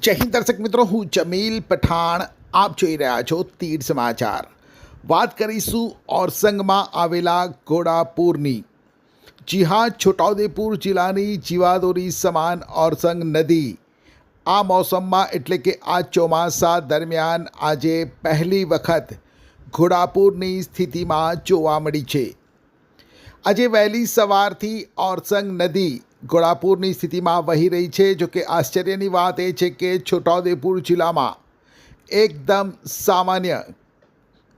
જય હિન્દ દર્શક મિત્રો, હું જમીલ પઠાણ. આપ જોઈ રહ્યા છો તીર સમાચાર. વાત કરીશું ઓરસંગમાં આવેલા ઘોડાપુરની. જી હા, છોટાઉદેપુર જિલ્લાની જીવાદોરી સમાન ઓરસંગ નદી આ મોસમમાં એટલે કે આ ચોમાસા દરમિયાન આજે પહેલી વખત ઘોડાપુરની સ્થિતિમાં જોવા મળી છે. આજે વહેલી સવારથી ઓરસંગ નદી ઘોડાપુરની સ્થિતિમાં વહી રહી છે. જો કે આશ્ચર્યની વાત એ છે કે છોટાઉદેપુર જિલ્લામાં એકદમ સામાન્ય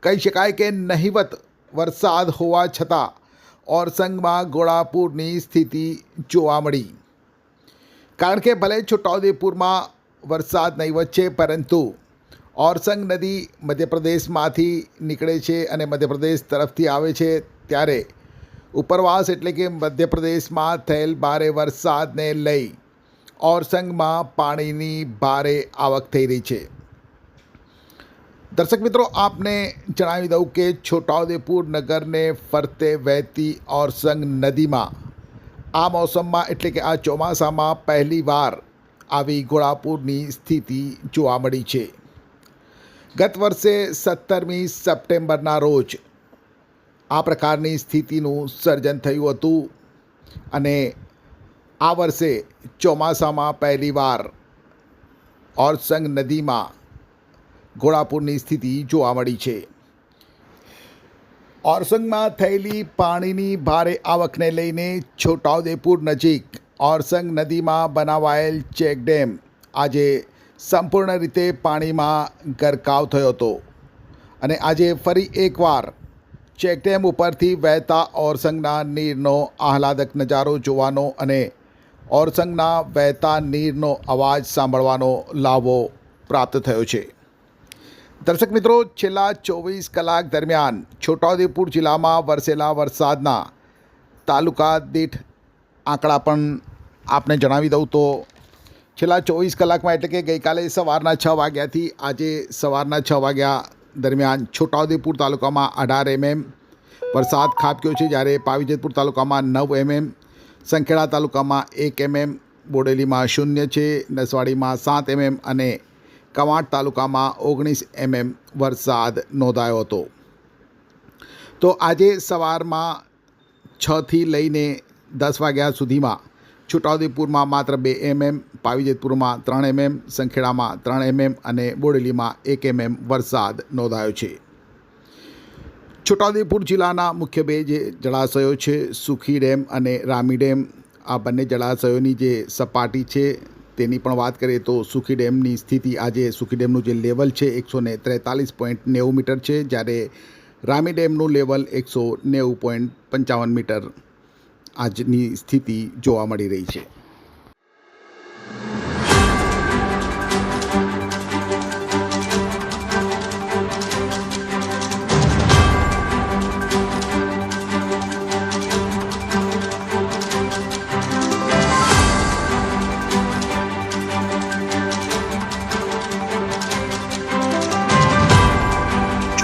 કહી શકાય કે નહિવત વરસાદ હોવા છતાં ઓરસંગમાં ઘોડાપુરની સ્થિતિ જોવા મળી. કારણ કે ભલે છોટાઉદેપુરમાં વરસાદ નહિવત છે, પરંતુ ઓરસંગ નદી મધ્યપ્રદેશમાંથી નીકળે છે અને મધ્યપ્રદેશ તરફથી આવે છે. ત્યારે ઉપરવાસ એટલે કે મધ્યપ્રદેશમાં થયેલ ભારે વરસાદને લઈ ઓરસંગમાં પાણીની ભારે આવક થઈ રહી છે. દર્શક મિત્રો, આપને જણાવી દઉં કે છોટાઉદેપુર નગરને ફરતે વહેતી ઓરસંગ નદીમાં આ મોસમમાં એટલે કે આ ચોમાસામાં પહેલીવાર આવી ઘોડાપુરની સ્થિતિ જોવા મળી છે. ગત વર્ષે 17મી સપ્ટેમ્બરના રોજ આ પ્રકારની સ્થિતિનું સર્જન થયું હતું અને આ વર્ષે ચોમાસામાં પહેલીવાર ઓરસંગ નદીમાં ઘોડાપુરની સ્થિતિ જોવા મળી છે. ઓરસંગમાં થયેલી પાણીની ભારે આવકને લઈને છોટાઉદેપુર નજીક ઓરસંગ નદીમાં બનાવાયેલ ચેકડેમ આજે સંપૂર્ણ રીતે પાણીમાં ગરકાવ થયો હતો અને આજે ફરી એકવાર ચેકડેમ ઉપરથી વહેતા ઓરસંગના નીરનો આહલાદક નજારો જોવાનો અને ઓરસંગના વહેતા નીરનો અવાજ સાંભળવાનો લાવો પ્રાપ્ત થયો છે. દર્શક મિત્રો, છેલ્લા 24 કલાક દરમિયાન છોટાઉદેપુર જિલ્લામાં વરસેલા વરસાદના તાલુકા દીઠ આંકડા પણ આપને જણાવી દઉં તો છેલ્લા 24 કલાકમાં એટલે કે ગઈકાલે સવારના 6 વાગ્યાથી આજે સવારના 6 વાગ્યા દરમિયાન છોટાઉદેપુર તાલુકામાં 18 mm વરસાદ ખાબક્યો છે. જ્યારે પાવીજેતપુર તાલુકામાં 9 mm, સંખેડા તાલુકામાં 1 mm, બોડેલીમાં 0 છે, નસવાડીમાં 7 mm અને કવાંટ તાલુકામાં 19 mm વરસાદ નોંધાયો હતો. તો આજે સવારમાં 6થી લઈને 10 વાગ્યા સુધીમાં છોટાઉદેપુરમાં માત્ર 2 mm, પાવીજેતપુરમાં 3 mm, સંખેડામાં 3 mm અને બોડેલીમાં 1 mm વરસાદ નોંધાયો છે. છોટાઉદેપુર જિલ્લાના મુખ્ય બે જે જળાશયો છે, સુખી ડેમ અને રામી ડેમ, આ બંને જળાશયોની જે સપાટી છે તેની પણ વાત કરીએ તો સુખી ડેમની સ્થિતિ આજે સુખી ડેમનું જે લેવલ છે 143.90 મીટર છે, જ્યારે રામી ડેમનું લેવલ 190.55 મીટર આજની સ્થિતિ જોવા મળી રહી છે.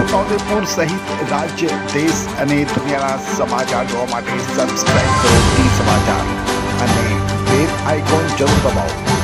છોટાઉદેપુર સહિત રાજ્ય, દેશ અને દુનિયાના સમાચાર જોવા માટે સબસ્ક્રાઇબ કરો તીર સમાચાર અને બેલ આઇકોન જરૂર દબાવો.